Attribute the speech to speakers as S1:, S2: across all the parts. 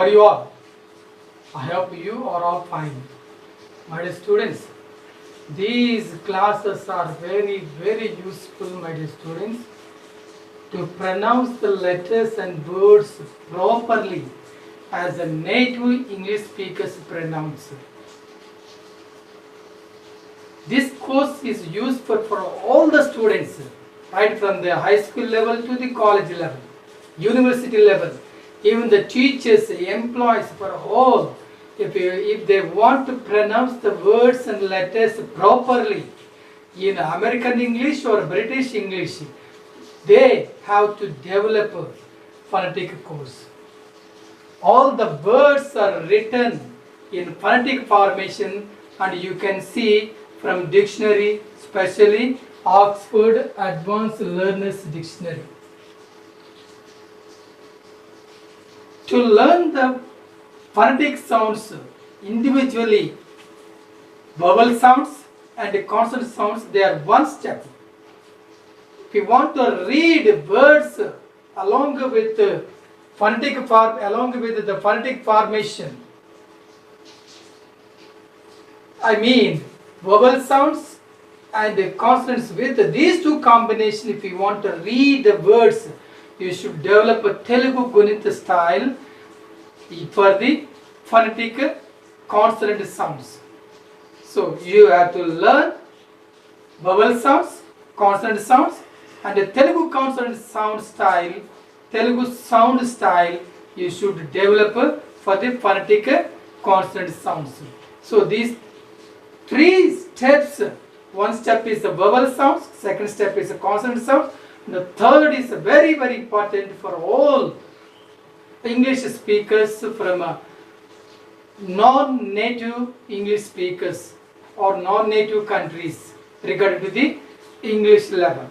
S1: are you all? I hope you are all fine. My dear students, these classes are very useful, my dear students, to pronounce the letters and words properly as a native English speakers pronounce. This course is useful for all the students, right from the high school level to the college level, university level, even the teachers, employees, for all. If they want to pronounce the words and letters properly in American English or British English, they have to develop a phonetic course. All the words are written in phonetic formation, and you can see from dictionary, especially Oxford Advanced Learners Dictionary. To learn the phonetic sounds individually, vowel sounds and consonant sounds, they are one step. If you want to read words along with the phonetic formation, I mean vowel sounds and consonants, with these two combinations, if you want to read the words, you should develop a Telugu Gunita style for the phonetic consonant sounds. So you have to learn vowel sounds, consonant sounds, and the Telugu consonant sound style, Telugu sound style, you should develop for the phonetic consonant sounds. So these three steps, one step is the vowel sounds, second step is the consonant sounds, and the third is very important for all English speakers from non-native English speakers or non-native countries regarding to the English level.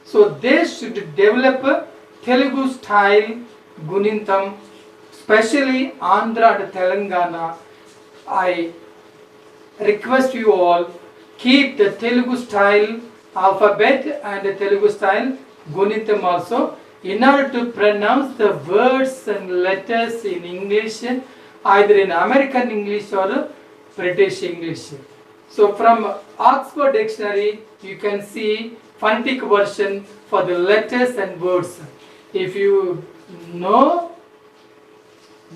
S1: So they should develop Telugu style Gunintam, especially Andhra and Telangana. I request you all, keep the Telugu style alphabet and the Telugu style Gunitam also, in order to pronounce the words and letters in English, either in American English or British English. So from Oxford Dictionary, you can see phonetic version for the letters and words. If you know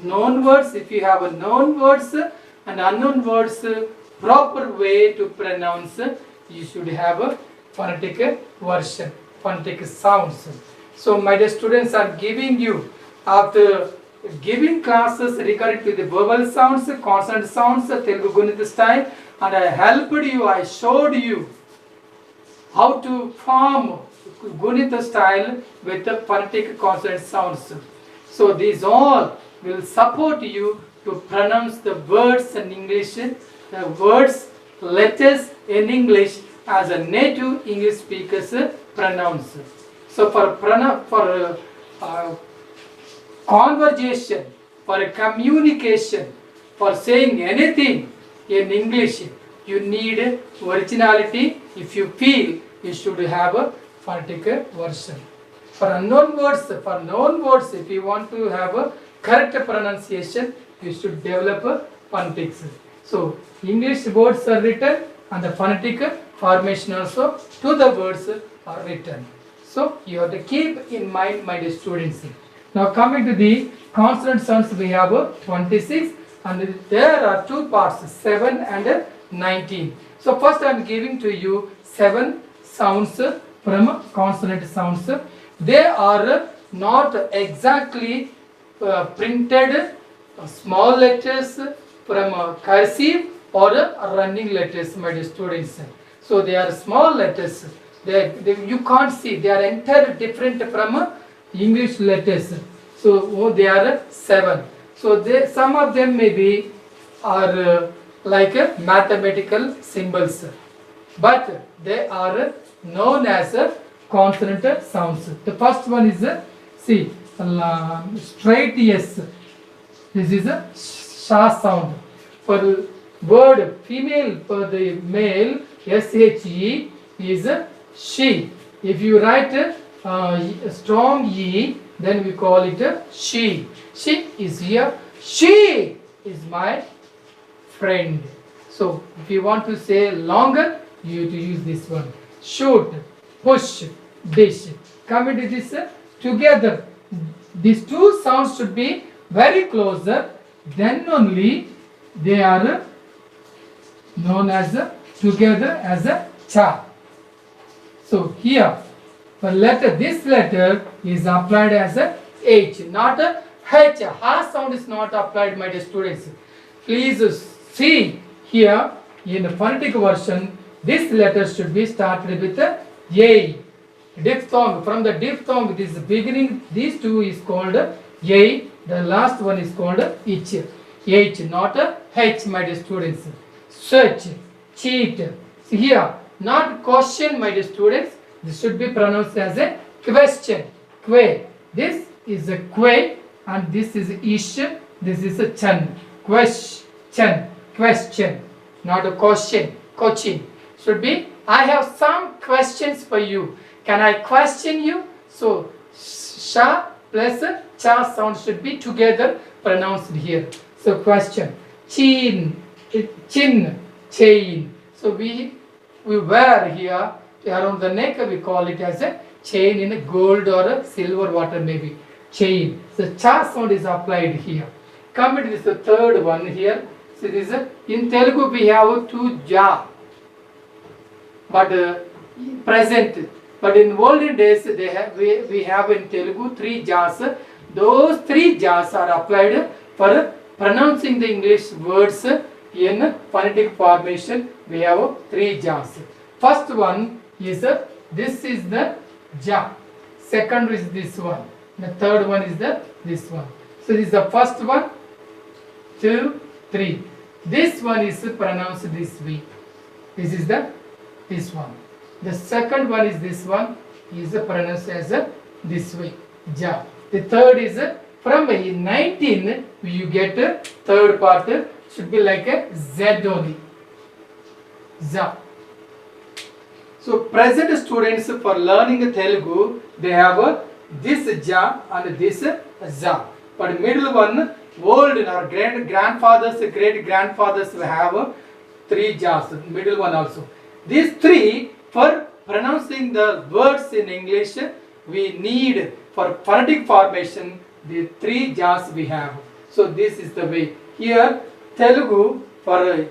S1: known words, if you have a known words and unknown words, proper way to pronounce, you should have a phonetic version, phonetic sounds. So my dear students, are giving you, after giving classes regarding to the vowel sounds, consonant sounds, Telugu Gunita style, and I helped you, I showed you how to form Gunita style with the phonetic consonant sounds. So these all will support you to pronounce the words in English, the words, letters in English as a native English speakers pronounce. So for conversation, for communication, for saying anything in English, you need originality. If you feel, you should have a phonetic version. For unknown words, for known words, if you want to have a correct pronunciation, you should develop a phonetics. So English words are written and the phonetic formation also to the words are written. So you have to keep in mind, my dear students. Now coming to the consonant sounds, we have 26 and there are two parts, 7 and 19. So first I am giving to you 7 sounds from consonant sounds. They are not exactly printed small letters from cursive or running letters, my dear students. So they are small letters. You can't see, they are entirely different from English letters. So they are 7. So some of them maybe are like mathematical symbols, but they are known as consonant sounds. The first one is see straight S. This is a sha sound. For word female, for the male, SHE is she. If you write a strong E, then we call it she. She is here. She is my friend. So if you want to say longer, you have to use this one. Shoot, push, dish. Coming to this together. These two sounds should be very closer. Then only they are known as together as a cha. So here, for letter, this letter is applied as a H, not a H. Ha sound is not applied, my dear students. Please see here in the phonetic version, this letter should be started with a A. Diphthong. From the diphthong, this beginning, these two is called A. The last one is called H. H, not a H, my dear students. Search, cheat. See here, not question, my dear students. This should be pronounced as a question. Que. This is a que and this is ish. This is a chan. Question. Question. Not a question. Coaching. Should be, I have some questions for you. Can I question you? So, sha plus cha sound should be together pronounced here. So, question. Chin. Chin. Chain. So, we wear here around the neck, we call it as a chain in a gold or a silver water maybe. Chain. So, cha sound is applied here. Coming to this, the third one here. So, this is in Telugu we have two ja. But present. But in olden days we have in Telugu three jas. Those three jas are applied for pronouncing the English words in phonetic formation. We have three jas. First one is this is the ja. Second is this one. The third one is this one. So this is the first one, 2, 3. This one is pronounced this way. This is this one. The second one is this one, is pronounced as this way, ja. The third is from 19 you get third part should be like a z only, za. So present students for learning Telugu, they have this ja and this za. But middle one, old in our grandfathers, great grandfathers have three jas. Middle one also. These three, for pronouncing the words in English, we need for phonetic formation the three jas we have. So this is the way. Here Telugu, for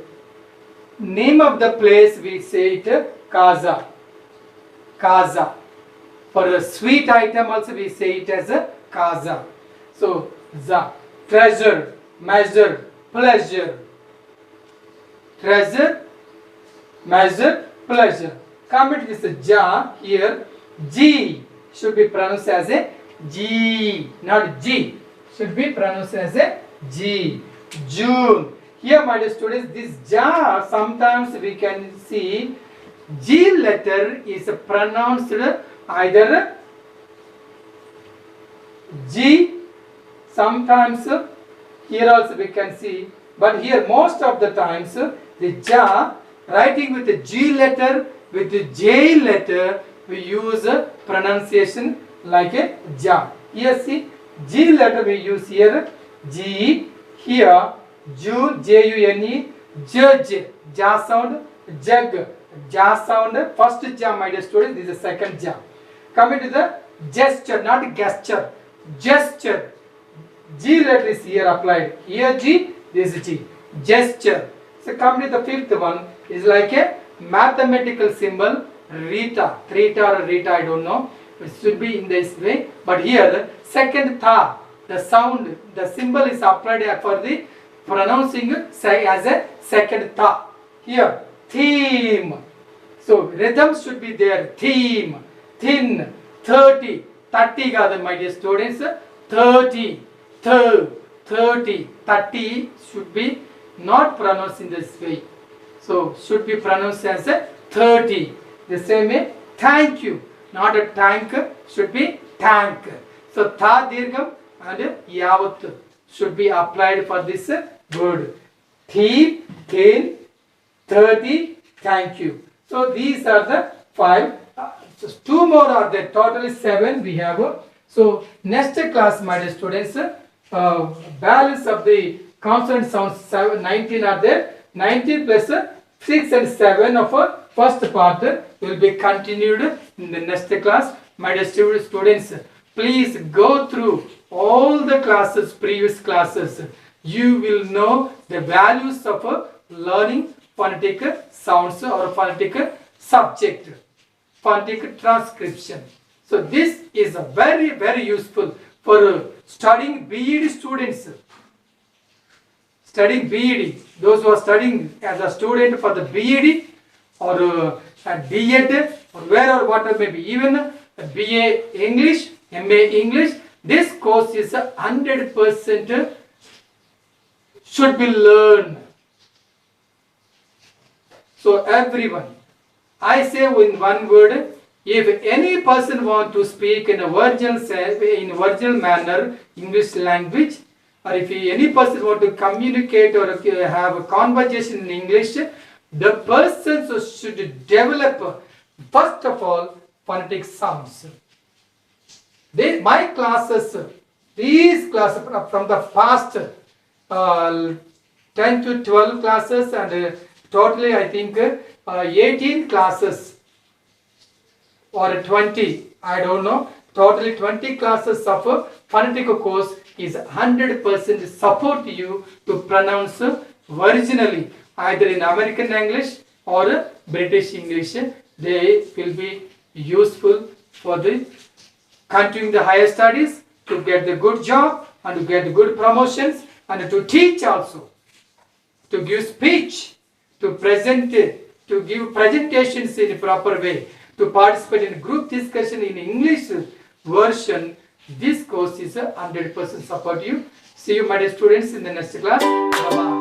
S1: name of the place we say it Kaza. Kaza. For a sweet item also we say it as a Kaza. So za. Treasure, measure, pleasure. Treasure, measure, pleasure. Coming to this ja here, G should be pronounced as a G, not G. Should be pronounced as a G. June. Here, my dear students, this ja sometimes we can see G letter is pronounced either G. Sometimes here also we can see, but here most of the times the ja writing with the G letter, with the J letter, we use a pronunciation like a ja. Here see, G letter we use here, G, here, June, J-U-N-E, judge, ja sound, jug, ja sound, first ja, my dear students, this is the second ja. Coming to the gesture, not gesture, gesture, G letter is here applied, here G, this is G, gesture. So coming to the fifth one, is like a mathematical symbol, Rita, Theta or Rita, I don't know. It should be in this way. But here, second tha, the sound, the symbol is applied for the pronouncing say as a second tha. Here, theme. So rhythm should be there. Theme, thin, 30, 30 gather, my dear students. 30, 30, 30 should be not pronounced in this way. So should be pronounced as a 30. The same way, thank you, not a tank, should be tank. So tha dirgham and yavat should be applied for this word. Thief, thin, 30, thank you. So these are the 5. Just 2 more are there. Totally 7 we have. So next class, my dear students, balance of the consonant sounds 19 are there. 19 plus 6 and 7 of first part will be continued in the next class. My dear students, please go through all the classes, previous classes. You will know the values of learning phonetic sounds or phonetic subject, phonetic transcription. So this is a very, very useful for studying BEd students. Studying BEd, those who are studying as a student for the BEd or DEd or where or whatever may be, even BA English, MA English, this course is 100% should be learned. So everyone, I say in one word, if any person want to speak in a virginal manner English language, or if any person want to communicate or have a conversation in English, the person should develop first of all phonetic sounds. My classes, these classes from the past 10 to 12 classes and totally I think 18 classes or 20, I don't know, totally 20 classes of a phonetic course is 100% support you to pronounce originally either in American English or British English. They will be useful for the continuing the higher studies, to get the good job and to get the good promotions and to teach also, to give speech, to present it, to give presentations in a proper way, to participate in group discussion in English version. This course is 100% support you. See you my dear students in the next class. Bye-bye.